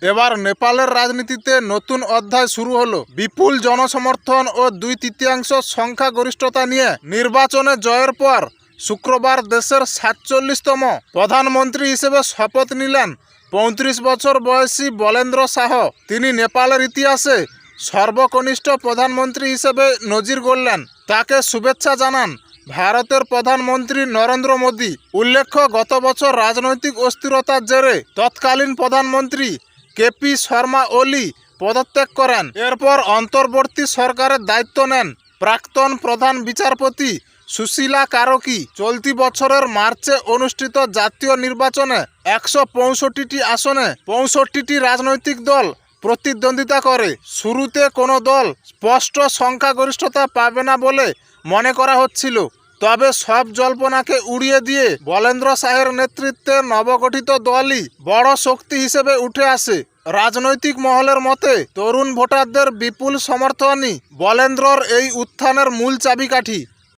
এবার নেপালের রাজনীতিতে নতুন অধ্যায় শুরু হলো। বিপুল জনসমর্থন ও 2/3 সংখ্যাগরিষ্ঠতা নিয়ে নির্বাচনে জয়ের পর শুক্রবার দেশের 47তম প্রধানমন্ত্রী হিসেবে শপথ নিলেন 35 বছর বয়সী বলেন্দ্র শাহ। তিনি নেপালের ইতিহাসে সর্বকনিষ্ঠ প্রধানমন্ত্রী হিসেবে নজির গড়লেন। তাকে শুভেচ্ছা জানান ভারতের প্রধানমন্ত্রী নরেন্দ্র মোদী। উল্লেখ্য, গত বছর রাজনৈতিক অস্থিরতার জেরে তৎকালীন প্রধানমন্ত্রী কেপি শর্মা ওলি পদত্যাগ করেন। এরপর অন্তর্বর্তী সরকারের দায়িত্ব নেন প্রাক্তন প্রধান বিচারপতি সুশীলা কারকি। চলতি বছরের মার্চে অনুষ্ঠিত জাতীয় নির্বাচনে 165টি আসনে 65টি রাজনৈতিক দল প্রতিদ্বন্দ্বিতা করে। শুরুতে কোনো দল স্পষ্ট সংখ্যাগরিষ্ঠতা পাবে না বলে মনে করা হচ্ছিল, তবে সব জল্পনাকে উড়িয়ে দিয়ে বলেন্দ্র শাহের নেতৃত্বে নবগঠিত দলই বড় শক্তি হিসেবে উঠে আসে। রাজনৈতিক মহলের মতে তরুণ ভোটারদের বিপুল সমর্থনই বলেন্দ্রর এই উত্থানের মূল চাবিকাঠি।